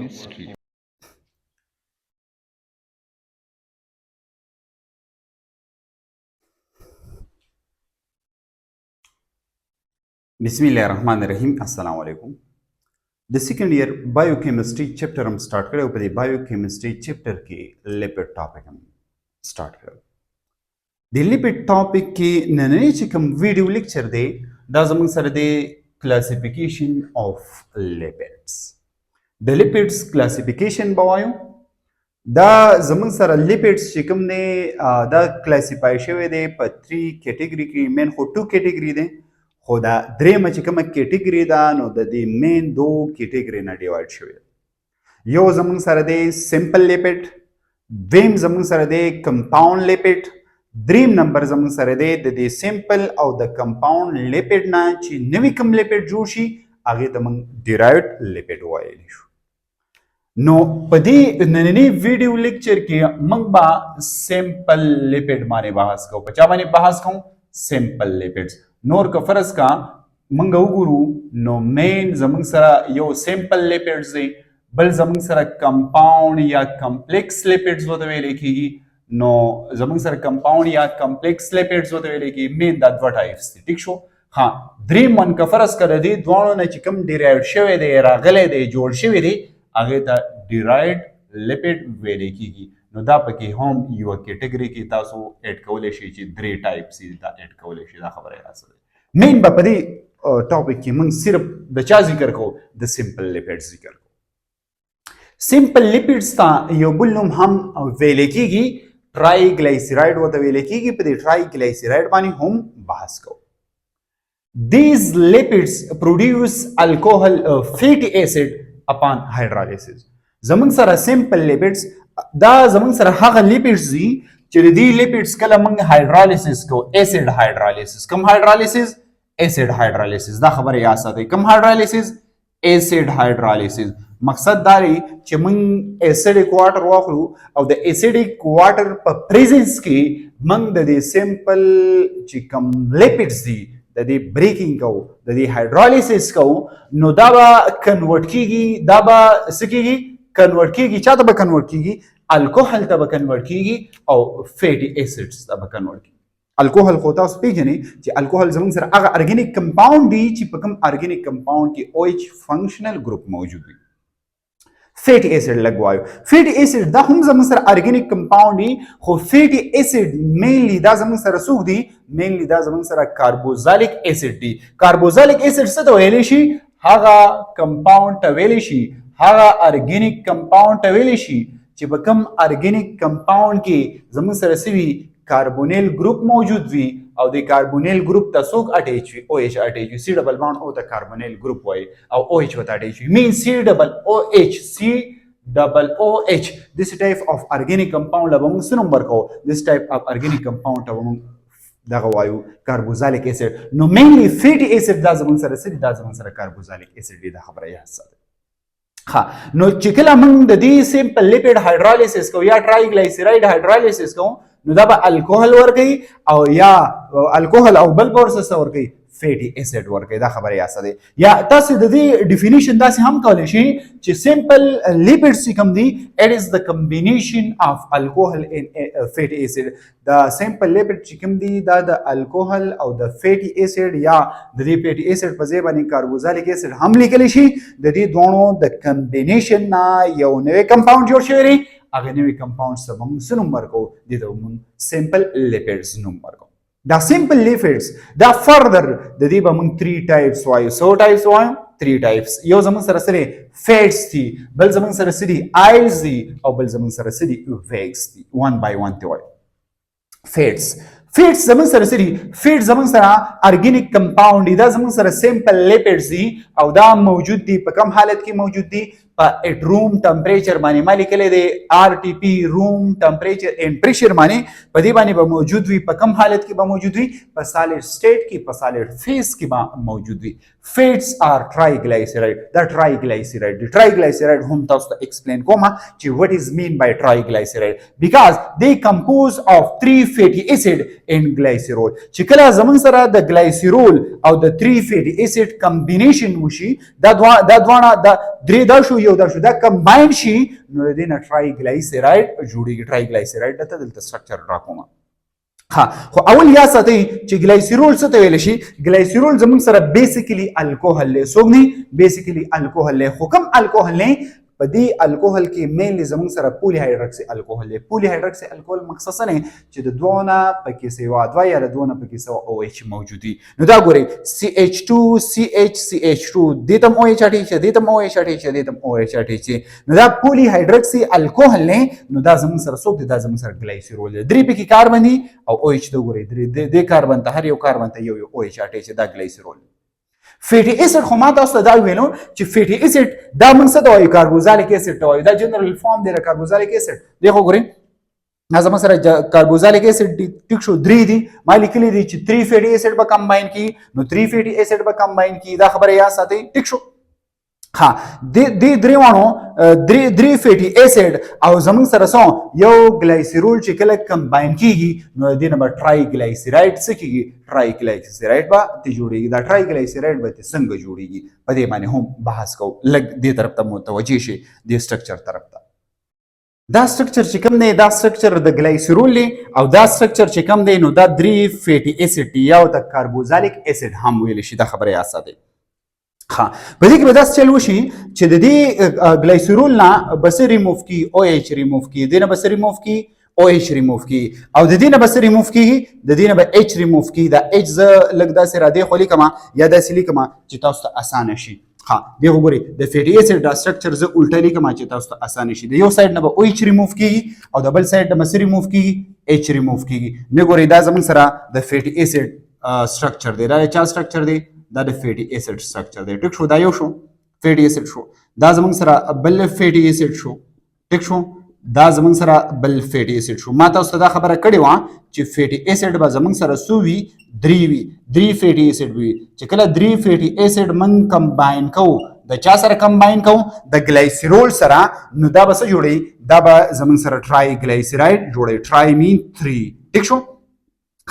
Biochemistry. बिस्मिल्लाहिर्रहमानिर्रहीम अस्सलाम वालेकुम द सेकेंड ईयर बायोकेमिस्ट्री चैप्टर हम स्टार्ट करें ऊपर बायोकेमिस्ट्री चैप्टर के लिपिड टॉपिक हम स्टार्ट करें द लिपिड टॉपिक के नने चिकम वीडियो लेक्चर दे दा जमन सर दे क्लासिफिकेशन ऑफ लिपिड्स द लिपिड्स क्लासिफिकेशन बवायो दा जमन सर लिपिड्स चिकम ने दा क्लासिफाई शवे दे पर 3 कैटेगरी की मेन को 2 कैटेगरी दे خدا درې چې کومه کیټګری ده نو د دې مین دو کیټګری نه ډیوایډ شوی یو زمون سره دی سمپل لیپټ دویم زمون سره دی کمپاوند لیپټ دریم نمبر زمون سره دی د دې سمپل او د کمپاوند لیپټ نه چې نوی کوم لیپټ جوړ شي هغه ته موږ ډیرایوډ لیپټ وایلی شو نو په دې نننی ویډیو لیکچر کې موږ به سمپل لیپټ باندې بحث کوو په چا باندې بحث کوو سمپل لیپټس نور که فرض کا منګ وګورو نو مین زمونږ سره یو سمپل لیپټس دی بل زمونږ سره کمپاوند یا کمپلیکس لیپټس وته ویل کیږي نو زمونږ سره کمپاوند یا کمپلیکس لیپټس وته ویل کیږي مین د دوه ټایپس دي ٹھیک شو ها درې من که فرض کړه دي دوه نه چې کوم ډیرایوډ شوی دی راغلی دی جوړ شوی دی هغه ته ډیرایوډ لیپټ ویل کیږي نو دا پکې هم یو کیټګری کې تاسو اډ کولای شئ چې درې ټایپس دا اډ کولای شئ دا خبره راځي مین په دې ټاپک کې موږ صرف د چا ذکر کوو د سمپل لیپټ ذکر کوو سمپل لیپټس ته یو بل نوم هم ویل کیږي ټرای ګلایسیراید وته ویل کیږي په دې ټرای ګلایسیراید باندې هم بحث کوو these lipids produce alcohol fatty acid upon hydrolysis زمون سره سمپل لیپټس دا زمون سره هغه لیپټس دي چې دې لیپټس کله موږ هایدرالیسس کو اسید هایدرالیسس کوم هایدرالیسس اسید هایدرالیسس دا خبره یاد ساتئ کوم هایدرالیسس اسید هایدرالیسس مقصد دا دی چې موږ اسیډیک واټر واخلو او د اسیډیک واټر په پریزنس کې موږ د دې سمپل چې کوم لیپټس دي د دې بریکینګ کو د دې هایدرالیسس کو نو دا به کنورټ کیږي دا به سکیږي کنورټ کیږي چاته به کنورټ کیږي الکوهل ته به کنورټ کیږي او فیټي اسیډز ته به کنورټ کیږي الکوهل خو تاسو پیژنئ چې الکوهل زموږ سره هغه ارګینیک کمپاوند دی چې په کوم ارګینیک کمپاوند کې او ایچ فنکشنل ګروپ موجود وي فیټي اسید لګوایو فیټي اسید دا هم زموږ سره ارګینیک کمپاوند دی خو فیټي اسید مینلی دا زموږ سره څوک دی مینلی دا زموږ سره کاربوزالیک اسید دی کاربوزالیک اسید څه ته ویلی شي هغه کمپاوند ته ویلی شي هغه ارګینیک کمپاوند ته ویلی شي چې په کوم ارګینیک کمپاوند کې زموږ سره سوي کاربونیل ګروپ موجود وي او د کاربونیل ګروپ ته څوک اټیچ وي او ایچ اټیچ وي سی ډبل بانډ او د کاربونیل ګروپ وایي او او ایچ ورته اټیچ وي مین سی ډبل او ایچ this type of organic compound له به موږ څه نوم ورکوو this type of organic compound ته به موږ دغه وایو کاربوزالیک اسید نو مینلی فیټي اسید دا زموږ سره څه دي دا زموږ سره کاربوزالیک اسید دی دا خبره یاد ساتئ ها نو چې کله موږ د دې سمپل لیپټ هایدرالیسس کوو یا ټرای ګلایسیراید هایدرالیسس کوو نو دا به الکوهل ورکوي او یا الکوهل او بل پروسس ورکوي فیټي اسید ورکوي دا خبره یاد ساتئ یا تاسو د دې ډیفینیشن داسې هم کولی شئ چې سمپل لیپټس چې کوم دي اټ از د کمبینیشن اف الکوهل ان فیټي اسید دا سمپل لیپټ چې کوم دي دا د الکوهل او د فیټي اسید یا د دې فیټي اسید په ځای باندې کاربوزالیک اسید هم لیکلی شي د دې دوه د کمبینیشن نه یو نوی کمپاوند جوړ شوی دی هغه نوی کمپاوند څه به موږ څه نوم ورکوو دې ته موږ سمپل لیپټس نوم ورکوو دا سمپل لیپټس دا فردر د دې به موږ 3 ټایپس وایو څو ټایپس وایو 3 ټایپس یو زموږ سره سره فیټس دي بل زموږ سره څه دي آیلز دي او بل زموږ سره څه دي ویکس دي 1 by 1 ته وایو فیټس زموږ سره څه دي فیټ زموږ سره ارګینیک کمپاوند دي دا زموږ سره سمپل لیپټس دي او دا موجود دي په کوم حالت کې موجود دي په روم ټمپریچر باندې ما لیکلی دی آر ټي پی روم ټمپریچر اینډ پریشر باندې په دې باندې به موجود وي په کوم حالت کې به موجود وي په سالډ سټیټ کې په سالډ فیز کې به موجود وي فیټس آر ټرایګلایسیراید دا ټرایګلایسیراید دی ټرایګلایسیراید هم تاسو ته ایکسپلین کوم چې what is mean by triglyceride because they compose of 3 fatty acid and glycerol چې کله زمون سره د ګلایسیرول او د 3 fatty acid combination وشي دا دواړه د درې دا شو یو دا شو دا کمباین شي نو د دې نه ټرایګلایسیراید جوړیږي ټرایګلایسیراید دته دلته سټرکچر راکوم ها خو اول یا ساتي چې ګلایسیرول څه ته ویل شي ګلایسیرول زموږ سره بیسیکلی الکوهول له سوګني بیسیکلی الکوهول له حکم الکوهول نه په دې الکوهول کې مینلی زموږ سره پولی هایدروکسی الکوهول دی پولی هایدروکسی الکوهول مخصوصا نه چې د دوه پکې سیوا دوه یا د دوه پکې سیوا او ایچ موجودي نو دا ګوري CH2 CH2 دې تم او ایچ اټی چې دې تم او ایچ اټی چې دې تم او ایچ اټی چې نو دا پولی هایدروکسی الکوهول نه نو دا زموږ سره څوک دی دا زموږ سره ګلایسیرول دی درې پکې کاربن دي او او ایچ دا ګوري درې کاربن ته هر یو کاربن ته یو او ایچ اټی چې دا ګلایسیرول فیټي اسید خو ما تاسو ته دا ویلو چې فیټي اسید دا موږ څه ته وایو کاربوزالیک اسید ته وایو دا جنرال فارم دی د کاربوزالیک اسید دی خو ګورئ دا زموږ سره کاربوزالیک اسید ټیک شو درې دي ما لیکلي دي چې 3 فیټي اسید به کمباین کی نو 3 فیټي اسید به کمباین کی دا خبره یا ساتي ټیک شو ها د دریوانو درې فیټي اسید او زموږ سره سو یو ګلایسیرول چې کله کمباین کیږي نو د دې نه به ټرایګلایسیراید څه کیږي ټرایګلایسیراید به ته جوړیږي دا ټرایګلایسیراید به څنګه جوړیږي په دې باندې هم بحث کوو لږ دې طرف ته متوجه شي د سټرکچر طرف ته دا سټرکچر چې کوم دی دا سټرکچر د ګلایسیرول دی او دا سټرکچر چې کوم دی نو دا درې فیټي اسید یا د کاربوزالیک اسید هم ویل شي دا خبره یاد ساتئ ها په دې کې به داس چل وشي چې د دې ګلایسیرول نه بس ریموف کی او ایچ ریموف کی دینه بس ریموف کی او ایچ ریموف کی او د دې نه بس ریموف کی د دې نه به ایچ ریموف کی دا ایچ ز لګ دا سره دی خو لیکما یا دا سلی کما چې تاسو ته اسانه شي ها دی وګورئ د فیټي اسید دا سټرکچر ز الټا لیکما چې تاسو ته اسانه شي د یو سایډ نه به او ایچ ریموف کی او د بل سایډ نه بس ریموف کی ایچ ریموف کی نه ګورئ دا زمون سره د فیټي اسید سټرکچر دی دا چا سټرکچر دی دا د فیټي اسید سټرکچر دی ټیک شو دا یو شو فیټي اسید شو دا زمونږ سره بل فیټي اسید شو ټیک شو دا زمونږ سره بل فیټي اسید شو ما تاسو ته دا خبره کړې وه چې فیټي اسید به زمونږ سره څو وي درې فیټي اسید وي چې کله درې فیټي اسید موږ کمباین کوو د چا سره کمباین کوو د ګلایسیرول سره نو دا به څه جوړوي دا به زمونږ سره ټرایګلایسیراید جوړوي ټرای مین 3 ټیک شو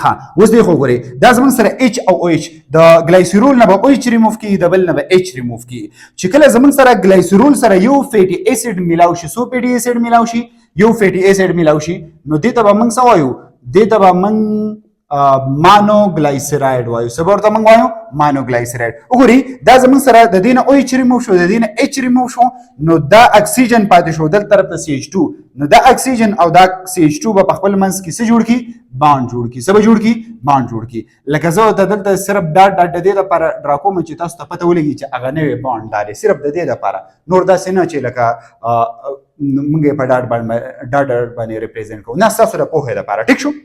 ها اوس دی خو ګورئ دا زموږ سره ایچ او او ایچ د ګلایسیرول نه به او ایچ ریموف کیږي د بل نه به ایچ ریموف کیږي چې کله زموږ سره ګلایسیرول سره یو فیټي اسید میلاو شي څو فیټي اسید میلاو شي یو فیټي اسید میلاو شي نو دې ته به موږ څه وایو دې ته به موږ مانو ګلایسیراید وایو څه به ورته موږ وایو مانو ګلایسیراید وګورئ دا زموږ سره د دې نه او ایچ ریموف شو د دې نه ایچ ریموف شو نو دا اکسیجن پاتې شو دل طرف ته CH2 نو دا اکسیجن او دا CH2 به خپل منځ کې څه جوړ کی بانډ جوړ کی څه به جوړ کی بانډ جوړ کی لکه زه د دلته صرف ډاټ د دې لپاره ډراکوم چې تاسو ته پته ولګي چې هغه نوې بانډ داري صرف د دې لپاره نور دا سينه چې لکه موږ په ډاټ باندې ریپرزینټ کوو نه تاسو د پوهه لپاره ټیک شو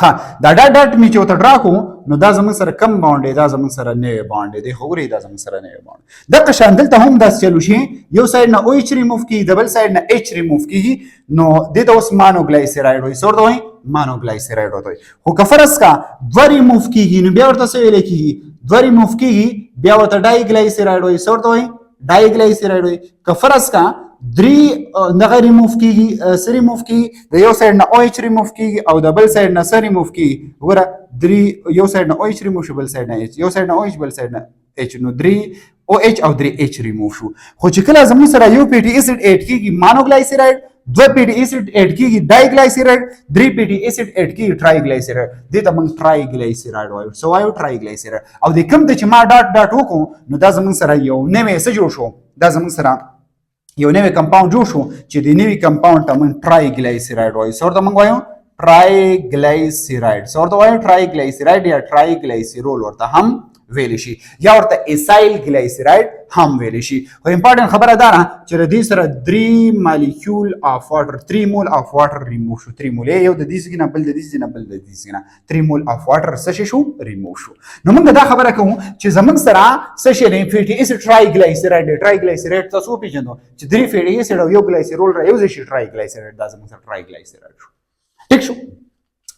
ها دا ډاټ می چې وته ډراکو نو دا زمون سره کم باونډ دی دا زمون سره نه باونډ دی خو ګوري دا زمون سره نه باونډ د قشان دلته هم دا چلو شي یو سایډ نه او ایچ ریموف کی دبل سایډ نه ایچ ریموف کیږي نو د اوس مانو ګلایسیراید وي سور دوی مانو ګلایسیراید وي خو کفرس کا دو ریموف کیږي نو بیا ورته څه ویل کیږي دو ریموف کیږي بیا ورته ډای ګلایسیراید وي سور دوی ډای ګلایسیراید وي کفرس کا درې دغه ریموف کیږي سری موف کیږي د یو سایډ نه او ایچ ریموف کیږي او د بل سایډ نه سری موف کیږي وګوره درې یو سایډ نه او ایچ ریموف شو بل سایډ نه ایچ یو سایډ نه او ایچ بل سایډ نه ایچ نو درې او ایچ او درې ایچ ریموف شو خو چې کله زموږ سره یو پیټي اسید اډ کیږي مانوګلایسیراید دو پیټي اسید اډ کیږي ډایګلایسیراید درې پیټي اسید اډ کیږي ټرایګلایسیراید دې ته موږ ټرایګلایسیراید وایو سو وایو ټرایګلایسیراید او د کوم ته چې ما ډاټ وکړو نو دا زموږ سره یو نوې څه جوړ شو دا زموږ سره یو نوې کمپاوند جوړ شو چې د نوې کمپاوند ته موږ ټرایګلایسیراید وایو څه ورته موږ وایو ټرایګلایسیراید څه ورته وایو ټرایګلایسیراید یا ټرایګلایسیرول ورته هم ویل شي یا ورته ایسایل ګلایسیراید هم ویل شي خو امپورټنت خبره ده چې د دې سره 3 مالیکول اف واټر 3 مول اف واټر ریموو شو 3 مول یو د دې څخه بل د دې څخه بل د دې څخه 3 مول اف واټر څه شو ریموو شو نو موږ دا خبره کوو چې زموږ سره څه شي نه فیټي اسید ټرایګلایسیراید تاسو پیژنو چې 3 فیټي اسید او یو ګلایسیرول را یو شي ټرایګلایسیراید دا زموږ سره ټرایګلایسیراید شو ټیک شو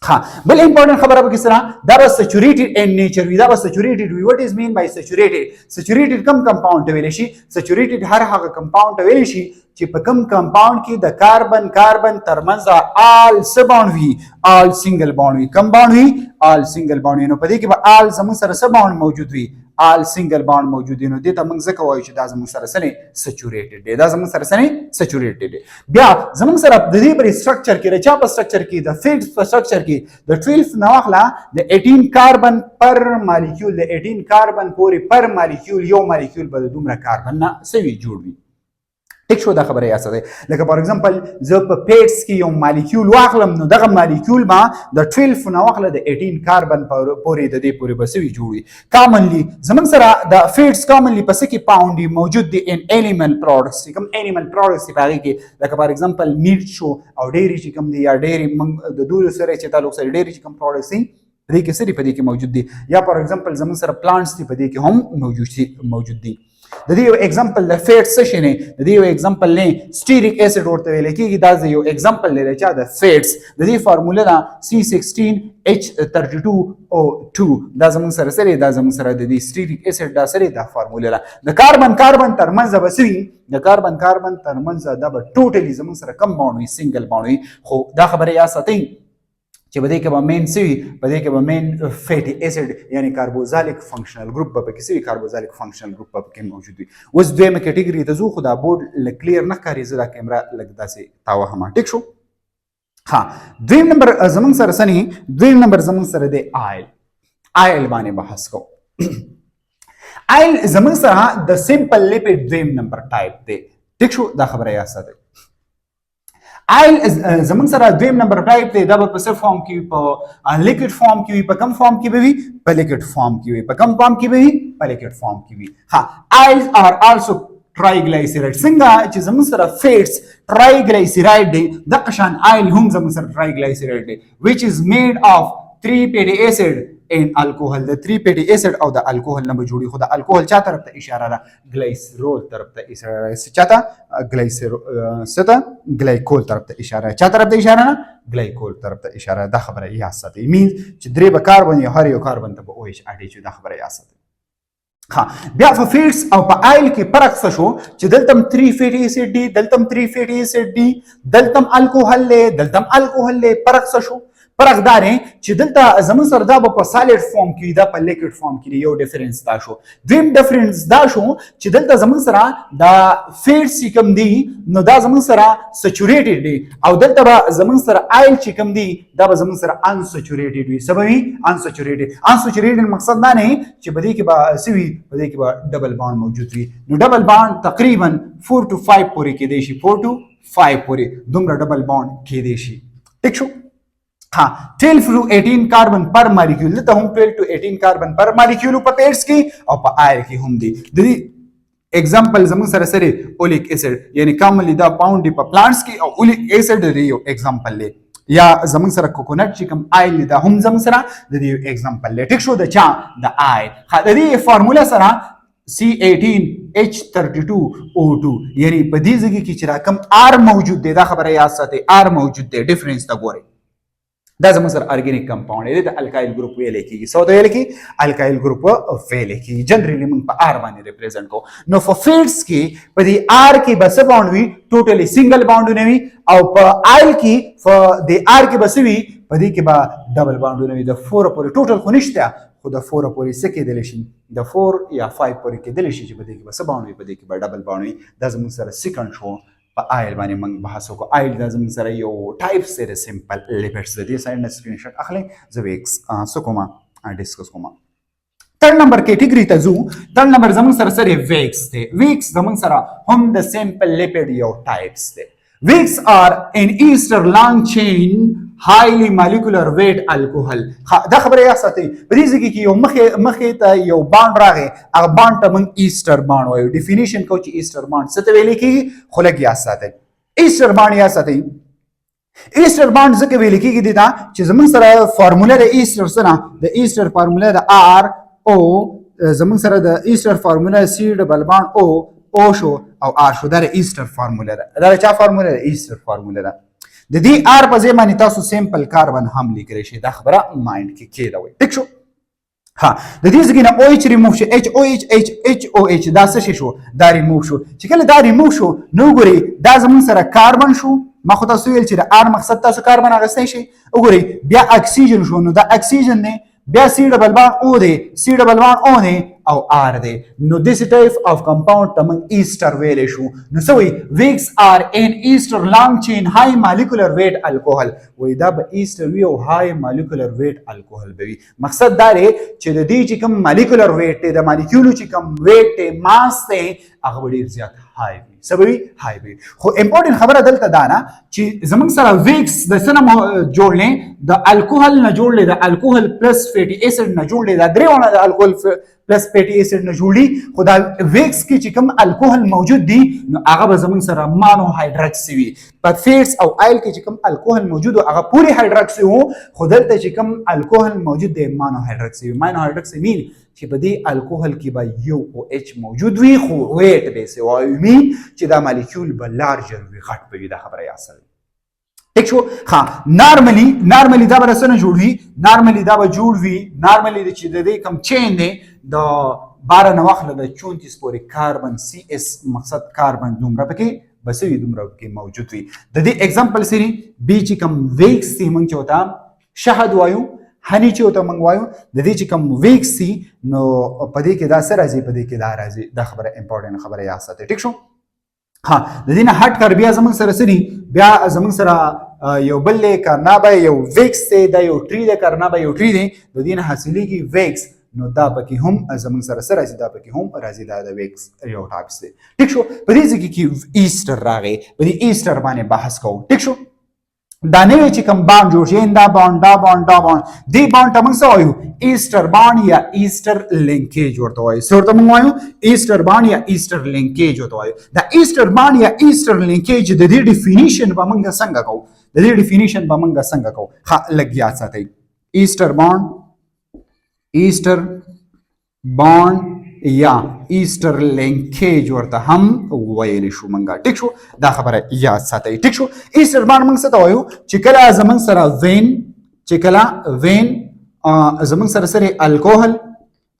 ها بل امپورټنت خبره به کسره دا به سچوریټډ ان نیچر وي دا به سچوریټډ وي وات از مین بای سچوریټډ کم کمپاوند ته ویل شي سچوریټډ هر هغه کمپاوند ته ویل شي چې په کم کمپاوند کې د کاربن ترمنځ آل څه باونډ وي آل سنگل باونډ وي کم باونډ وي آل سنگل باونډ وي نو په دې کې به آل زموږ سره څه باونډ موجود وي آل سنگل بانډ موجود دي نو دې ته موږ ځکه وایو چې دا زموږ سره سره سچوریټډ دی دا زموږ سره سره سچوریټډ دی بیا زموږ سره د دې پر سټرکچر کې رچا په سټرکچر کې د فیټس په سټرکچر کې د 12 نو اخلا د 18 کاربن پر مالیکول د 18 کاربن پورې پر مالیکول یو مالیکول به دومره کاربن نه سوي جوړ وي ټیک شو دا خبره یا څه ده لکه فار ایگزامپل زه په پیټس کې یو مالیکول واخلم نو دغه مالیکول ما د 12 نو واخله د 18 کاربن پورې د دې پورې بسوي جوړي کامنلی زمون سره د فیټس کامنلی پس کې پاوندي موجود دي ان انیمل پروډکټس کوم انیمل پروډکټس په هغه کې لکه فار ایگزامپل میټ شو او ډیری چې کوم دي یا ډیری د دوی سره چې تعلق سره ډیری چې کوم پروډکټس دي دې کې سری په دې کې موجود دي یا فار ایگزامپل زمون سره پلانټس دي په دې کې هم موجود دي د دې یو ایگزامپل د فیټ سشن دی د دې یو ایگزامپل نه سټیریک اسید ورته ویل کېږي دا یو ایگزامپل لري چې د فیټس د دې فارموله دا C16H32O2 دا زموږ سره دا زموږ سره د دې سټیریک اسید دا سره دا فارموله ده د کاربن ترمنځ بسوي د کاربن ترمنځ دا به ټوټلی زموږ سره کم باونډ وي سنگل باونډ وي خو دا خبره یا ساتئ چې بده کې به مین سوي بده کې به مین فیټي اسید یعنی کاربوزالیک فنکشنل ګروپ به کې سوي کاربوزالیک فنکشنل ګروپ به کې موجود وي اوس دویمه کټګوري ته زو خو دا بورډ کلیر نه کاری زړه کیمرا لګ داسې تاوه هم ټیک شو ها دویم نمبر زمون سره سني دویم نمبر زمون سره دی آیل باندې بحث کو آیل زمون سره د سمپل لیپید دویم نمبر ټایپ دی ټیک شو دا خبره یا ساده آیل زمون سره دویم نمبر ټایپ دی دا په څه فارم کې په لیکوډ فارم کې وي په کم فارم کې وي په لیکوډ فارم کې وي په کم فارم کې وي په لیکوډ فارم کې وي ها آیلز آر آلسو triglyceride څنګه چې زمون سره فیټس triglyceride دی د قشان آیل هم زمون سره triglyceride دی which is made of 3 fatty acid in alcohol د 3 fatty acid او د الکوهل نه جوړي خو د الکوهل چا طرف ته اشاره ده ګلیسرول طرف ته اشاره ده چاته ګلایکول طرف ته اشاره چا طرف ته اشاره ده ګلایکول طرف ته اشاره دا خبره یا ساتي مين چې درې به کاربن یا هر یو کاربن ته به او ایچ اډ چې دا خبره یا ساتي ها بیا په فیټس او په آیل کې فرق څه شو چې دلتم 3 فیټي اسید دي دلتم 3 فیټي اسید دي دلتم الکوهل له دلتم الکوهل له فرق څه شو فرق دا دی چې دلته زمون سره دا په سالډ فارم کې دا په لیکوډ فارم کې یو ډیفرنس دا شو دویم ډیفرنس دا شو چې دلته زمون سره دا فیټس کم دي نو دا زمون سره سچوریټډ دي او دلته به زمون سره آیل چې کم دي دا به زمون سره انسچوریټډ وي سبوي انسچوریټډ مقصد دا نه چې بده کې به سوي بده کې به ډبل بانډ موجود وي نو ډبل بانډ تقریبا 4 to 5 پورې کې دی شي 4 to 5 پورې دومره ډبل بانډ کې دی شي ټیک شو ها 12 to 18 کاربن پر مالیکول ته هم 12 to 18 کاربن پر مالیکول په پیټس کې او په آیل کې هم دي د دې एग्जांपल زمون سره سره اولیک اسید یعنی کاملی دا پاوند په پلانټس کې او اولیک اسید دی یو एग्जांपल لې یا زمون سره کوکونټ چې کوم آیل دا هم زمون سره د دې एग्जांपल لې ټیک شو د چا د آی د دې فارمولا سره C18H32O2 یعنی په دې ځای کې چې راکم R موجود دی دا خبره یاد ساتئ R موجود دی ډیفرنس تا ګورئ دا زموږ سره ارګینیک کمپاوند دی د الکایل ګروپ ویل کېږي سو ته ویل کېږي الکایل ګروپ ویل کېږي جنرالي موږ په آر باندې ریپرزینټ کو نو په فیټس کې په دې آر کې بس باونډ وي ټوټلی سنگل باونډ نه وي او په آیل کې په دې آر کې بس وي په دې کې به ډبل باونډ نه وي د 4 پورې ټوټل خو نشته خو د 4 پورې څه کېدلی شي د 4 یا 5 پورې کېدلی شي چې په دې کې بس باونډ وي په دې کې به ډبل باونډ وي دا زموږ سره سیکنډ شو په آیل باندې موږ بحث وکړو آیل دا زموږ سره یو ټایپ سره سمپل لیپډز د دې ساين سکرین شاټ اخلي زه ویکس سو کومه ډیسکس کومه تر نمبر کیټګری ته زو تر نمبر زموږ سره ویکس دی ویکس زموږ سره هم د سمپل لیپډ یو ټایپس دی ویکس آر ان ایستر لانګ چین highly molecular weight alcohol دا خبره یا ساتي په دې ځکه کې یو مخه ته یو باند راغی هغه باند ته موږ ایستر باند وایو ډیفینیشن کو چې ایستر باند څه ته ویل کېږي خلک یا ساتي ایستر باند یا ساتي ایستر باند ځکه ویل کېږي دا چې زموږ سره فارموله د ایستر سره د ایستر فارموله د R O زموږ سره د ایستر فارموله C ډبل باند O شو او R شو دا د ایستر فارموله ده دا چا فارموله ده ایستر فارموله ده د دې آر په ځای باندې تاسو سمپل کاربن هم لیکلی شئ دا خبره مایند کې کېدوئ ټیک شو ها د دې ځای نه او ایچ ریموو شي ایچ او ایچ دا څه شو دا ریموو شو چې کله دا ریموو شو نو ګورئ دا زموږ سره کاربن شو ما خو تاسو ویل چې د آر مقصد تاسو کاربن اخیستی شئ وګورئ بیا اکسیجن شو نو دا اکسیجن دی بیا سی ډبل بانډ او دی سی ډبل بانډ او دی او آر دی نو دسی ټایپ اف کمپاوند ته موږ ایسټر ویلی شو نو څه وایي ویکس آر ان ایسټر لانګ چین های مالیکولر ویټ الکوهل وایي دا به ایسټر وي او های مالیکولر ویټ الکوهل به وي مقصد دا دی چې د دې چې کوم مالیکولر ویټ دی د مالیکولو چې کوم ویټ دی ماس دی هغه به ډېر زیات های وي څه به وي های وي خو امپورټنټ خبره دلته دا نه چې زموږ سره ویکس د څه نه جوړ دی د الکوهل نه جوړ دی د الکوهل پلس فیټي ایسډ نه جوړ دی دا درېونه د الکوهل پلس فیټي ایسډ نه جوړ دي خو دا ویکس کې چې کوم الکوهل موجود دي نو هغه به زموږ سره مانو هایدرکس وي په فیټس او آیل کې چې کوم الکوهل موجود هغه پوری هایدرکس وي خو دلته چې کوم الکوهل موجود دی مانو هایدرکس وي مانو هایدرکس مین چې په دې الکوهل کې به یو او اچ موجود وي خو ویټ به سي وایي مین چې دا مالیکول به لارجر وي غټ به وي دا خبره یې اصل ٹھیک شو ها نارملی دا به څنګه جوړ وي نارملی دا به جوړ وي نارملی چې د دې کم چین دی د 12 نه واخله د 34 پورې کاربن سی اس مقصد کاربن دومره پکې بس وي دومره پکې موجود وي د دې اگزامپل سری بي چې کم ویکس سي مونږ چوتا شهد وایو هني چې وته مونږ وایو د دې چې کم ویکس سي نو په دې کې دا سره راځي په دې کې دا راځي دا خبره امپورټنت خبره یاد ساتئ ٹھیک شو ها د دې نه هټ کر بیا زمونږ سره سری بیا زمونږ سره یو بل کارنابه یو ویکس دی دا یو ټری دی کارنابه یو ټری دی د دې نه حاصلېږي ویکس نو دا پکې هم زمونږ سره سره راځي دا پکې هم راځي دا د ویکس یو ټایپس دی ټیک شو په دې ځکه کې ایسټر راغی په دې ایسټر باندې بحث کوو ټیک شو دا نوې چې کوم بانډ جوړ شي دا بانډ دې بانډ ته موږ څه وایو ایسټر بانډ یا ایسټر لینکیج ورته وایو څه ورته موږ وایو ایسټر بانډ یا ایسټر لینکیج ورته وایو دا ایسټر بانډ یا ایسټر لینکیج د دې ډیفینیشن به موږ څنګه کوو د دې ډیفینیشن به موږ څنګه کوو ها لږ یاد ساتئ ایسټر بانډ یا ایسټر لینکیج ورته هم ویلی شو منګه ټیک شو دا خبره یاد ساتئ ټیک شو ایسټر بانډ موږ څه ته وایو چې کله زموږ سره وین زموږ سره سره الکوهل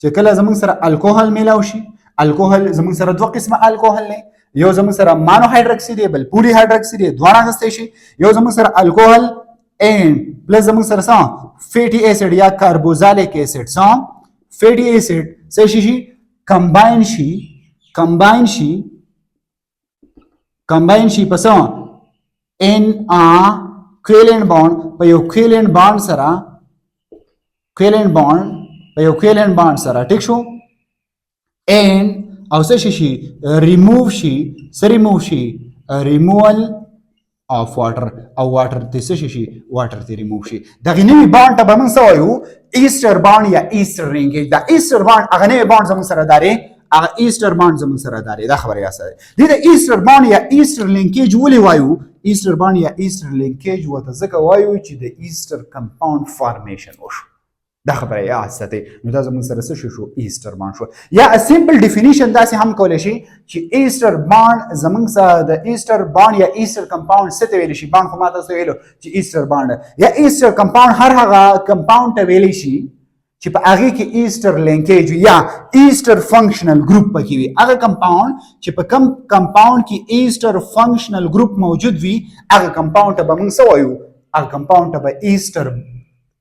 چې کله زموږ سره الکوهل میلاو شي الکوهل زموږ سره دوه قسمه الکوهل دی یو زموږ سره مانو هایدرکسی دی بل پولی هایدرکسی دی دواړه اخیستی شي یو زموږ سره الکوهل and plus زموږ سره څه فیټي ایسډ یا کاربوزالیک ایسډ څه فیټي ایسډ څه شي کمباین شي په څه ان کویلنٹ بانډ په یو کویلنٹ بانډ سره ټیک شو and او څه شي ریموو شي ریموول of water او water ته څه شي water ته ریموو شي دغه نوې بانډ ته به موږ څه وایو ایسټر بانډ یا ایسټر لینکیج دا ایسټر بانډ هغه نوې بانډ زموږ سره داري هغه ایسټر بانډ زموږ سره داري دا خبره یاد ساتئ دې د ایسټر بانډ یا ایسټر لینکیج ولې وایو ایسټر بانډ یا ایسټر لینکیج ورته ځکه وایو چې د ایسټر کمپاوند فارمیشن وشو دا خبره یاد ساتئ نو دا زموږ سره څه شو ایسټر بانډ شو یا سمپل ډیفینیشن داسې هم کولی شي چې ایسټر بانډ زموږ سره د ایسټر بانډ یا ایسټر کمپاوند څه ته ویلی شي بانډ خو ما تاسو ویلو چې ایسټر بانډ یا ایسټر کمپاوند هر هغه کمپاوند ته ویلی شي چې په هغه کې ایسټر لینکیج یا ایسټر فنکشنل ګروپ پکې وي هغه کمپاوند چې په کم کمپاوند کې ایسټر فنکشنل ګروپ موجود وي هغه کمپاوند ته به موږ څه وایو هغه کمپاوند ته به ایسټر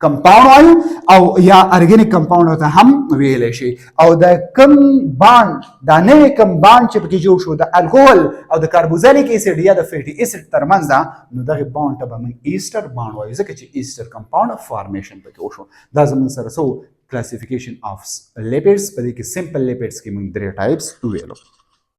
کمپاوند وایو او یا ارګینیک کمپاوند ته هم ویلی شي او د کم بانډ دا نوې کم بانډ چې پکې جوړ شو د الکوهل او د کاربوزالیک ایسډ یا د فیټي ایسډ ترمنځ ده نو دغه بانډ ته به موږ ایسټر بانډ وایو ځکه چې ایسټر کمپاوند فارمیشن پکې وشو دا زموږ سره څه کلاسیفیکیشن اف لیپیډز په دې کې سمپل لیپیډز کې موږ درې ټایپس ویلو